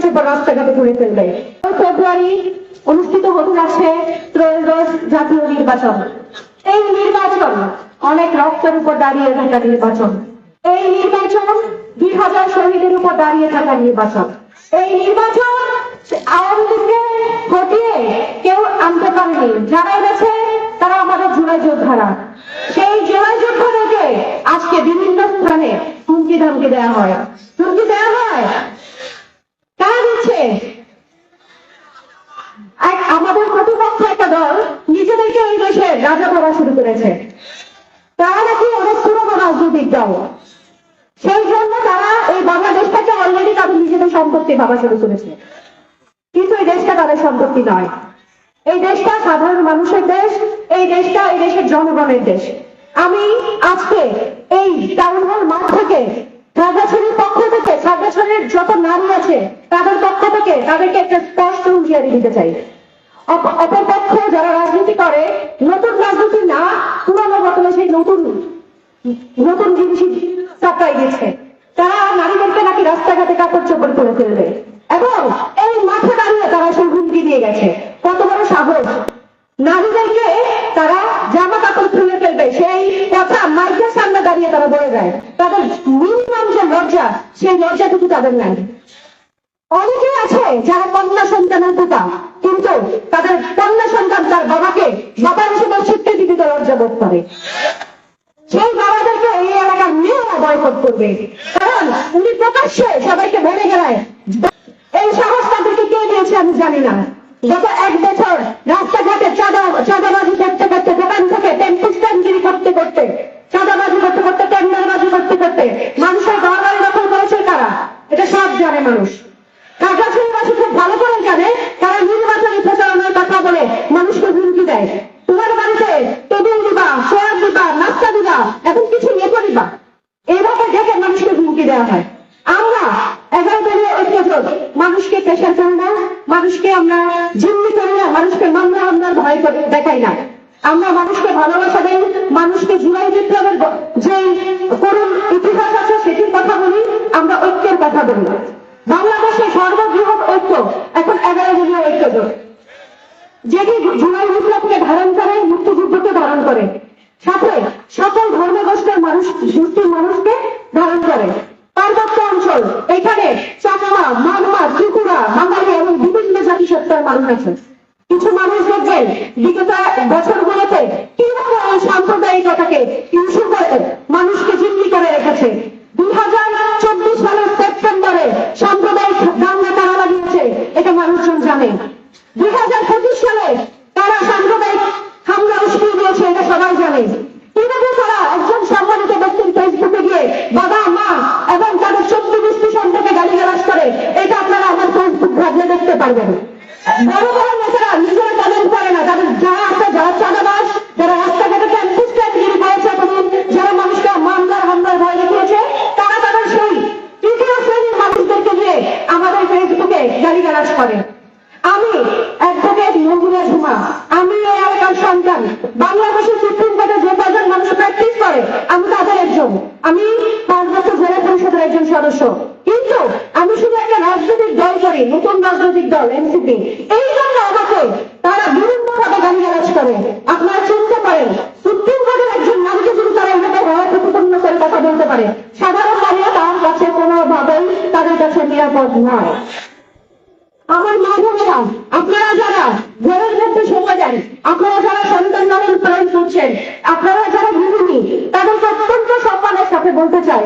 চোপড় রাস্তাঘাটে ঘুরে ফেলবে। ফেব্রুয়ারি অনুষ্ঠিত হতে যাচ্ছে ত্রয়োদশ জাতীয় নির্বাচন। এই নির্বাচন অনেক রক্তের উপর দাঁড়িয়ে থাকা নির্বাচন। এই নির্বাচন 2000 শহীদের উপর দাঁড়িয়ে থাকা নির্বাচন। এই নির্বাচন আওয়ামী লীগকে হটিয়ে কেউ আনতে পারেনি। যারা এনেছে তারা আমাদের জুলাই যোদ্ধারা। সেই জুলাই যোদ্ধাদেরকে আজকে বিভিন্ন স্থানে হুমকি ধামকি দেওয়া হয়। হুমকি দেওয়া হয় কারা দিচ্ছে? আমাদের প্রতিপক্ষ একটা দল নিজেদেরকে এই দেশে রাজা করা শুরু করেছে। তারা নাকি অনেক পুরোনো রাজনৈতিক দল, সেই জন্য তারা এই বাংলাদেশটাকে অলরেডি তাদের নিজেদের সম্পত্তি ভাবা শুরু করেছে। কিন্তু এই দেশটা তাদের সম্পত্তি নয়। এই দেশটা সাধারণ মানুষের দেশ। এই দেশটা এই দেশের জনগণের দেশ। আমি আজকে এই টাউন হল মাঠ থেকে খাগড়াছড়ির পক্ষ থেকে, খাগড়াছড়ির যত নারী আছে তাদের পক্ষ থেকে তাদেরকে একটা স্পষ্ট হুঁশিয়ারি দিতে চাই। অপরপক্ষ যারা রাজনীতি করে, নতুন রাজনীতি না, পুরোনো বদলে সেই নতুন জিনিসই চাপাই দিচ্ছে। তারা নারীদেরকে নাকি রাস্তাঘাটে কাপড় চোপড় করে ফেলবে এবং এই মাঠে দাঁড়িয়ে তারা সেই হুমকি দিয়ে গেছে। কত বড় সাহস! নারীদেরকে তারা জামা কাপড় খুলে ফেলবে, সেই কথা মাইকের সামনে দাঁড়িয়ে তারা বলে যায়। তাদের মিনিমাম যে লজ্জা, সেই লজ্জাটুকু তাদের নাই। অনেকে আছে যারা কন্যা সন্তানের পিতা, কিন্তু তাদের কন্যা সন্তান তার বাবাকে বাবা হিসেবে স্বীকৃতি দিতে লজ্জা বোধ করে। সেই বাবাদেরকে এই এলাকার মেয়েরা বয়কট করবে, কারণ উনি প্রকাশ্যে সবাইকে বলে গেলেন। এই সাহস তাদেরকে কে দিয়েছে আমি জানি না। গত 1 বছর রাস্তাঘাটে চাঁদাবাজি করতে করতে, দোকান থেকে টেম্পু স্ট্যান্ডগিরি করতে করতে, চাঁদাবাজি করতে করতে, টেন্ডারবাজি করতে করতে মানুষের ঘর বাড়ি দখল করেছে কারা? এটা সব জানে মানুষ। খাগড়াছড়িবাসী খুব ভালো করে জানে তারা নির্বাচনী প্রচারণার কথা বলে মানুষকে হুমকি দেয়। তোমার বাড়িতে টেবিল দিবা, চেয়ার দিবা, নাস্তা দিবা, এখন কিছু নিয়ে দিবা, এইভাবে দেখে মানুষকে হুমকি দেওয়া হয়। আমরা 11 দলীয় ঐক্যজোট মানুষকে প্রেশার করি না, মানুষকে আমরা জিম্মি করি না, মানুষকে মামলার ভয় করে দেখাই না। আমরা মানুষকে ভালোবাসা দেই, মানুষকে জুলাই বিপ্লবের যে করুণ ইতিহাস আছে সেটির কথা বলি, আমরা ঐক্যের কথা বলি। বাংলাদেশের সর্ববৃহৎ ঐক্য এখন 11 দলীয় ঐক্যজোট, যেটি জুলাই বিপ্লবকে ধারণ করে, মুক্তিযুদ্ধকে ধারণ করে, সাথে সকল ধর্মগোষ্ঠীর গোষ্ঠীর মানুষকে ধারণ করে। পার্বত্য অঞ্চল, এখানে চাকমা, মারমা, ত্রিপুরা, বাঙালি এবং বিভিন্ন জাতিসত্তার মানুষ আছে। কিছু মানুষ দেখবেন বিগত বছরগুলোতে কিভাবে এই সাম্প্রদায়িকতাকে ইস্যু করে মানুষকে জিম্মি করে রেখেছে। 2024 সালের সেপ্টেম্বরে সাম্প্রদায়িক দাঙ্গা কারা লাগিয়েছে এটা মানুষজন জানে। 2025 সালে তারা সাম্প্রদায়িক হামলা উস্কিয়ে দিয়েছে এটা সবাই জানে। কিভাবে তারা একজন সম্মানিত ব্যক্তির ফেসবুকে গিয়ে বাবা, মা এবং তাদের 14-20 সম্পর্কে গালিগালাজ করে, এটা আপনারা আমার ফেসবুক ঘাটলে দেখতে পারবেন। বড় বড় নেতারা নিজেরা তাদের করে না, তাদের যারা আছে, যারা চাঁদাবাজ, যারা রাস্তাঘাটে টেম্পু স্ট্যান্ডগিরি করেছে, যারা মানুষকে হামলার ভয় দেখিয়েছে, তারা তাদের সেই তৃতীয় শ্রেণীর মানুষদেরকে দিয়ে আমাদের ফেসবুকে গালিগালাজ করে। আমি অ্যাডভোকেট মঞ্জুরা ঝুমা, আমি এই এলাকার সন্তান। বাংলাদেশের সুপ্রিম কোর্টে যে কজন মানুষ প্র্যাকটিস করে আমি তাদের একজন। আমি 5 বছর জেলা পরিষদের একজন সদস্য। কিন্তু আমি শুধু একটা রাজনৈতিক দল করি, নতুন রাজনৈতিক দল এনসিপি। এই জন্য আমাকে তারা বিভিন্নভাবে গালিগালাজ করে। আপনারা চিনতে পারেন সুপ্রিম কোর্টের একজন নারীকে যদি তারা এভাবে প্রতিপন্ন করে কথা বলতে পারে, সাধারণ নারীরা তার কাছে কোনোভাবেই তাদের কাছে নিরাপদ নয়। আমার মা বোনেরা, আপনারা যারা ঘরের মধ্যে সময় দেন, আপনারা যারা সন্তান লালন পালন করছেন, আপনারা যারা গৃহিণী, তাদেরকে অত্যন্ত সম্মানের সাথে বলতে চাই,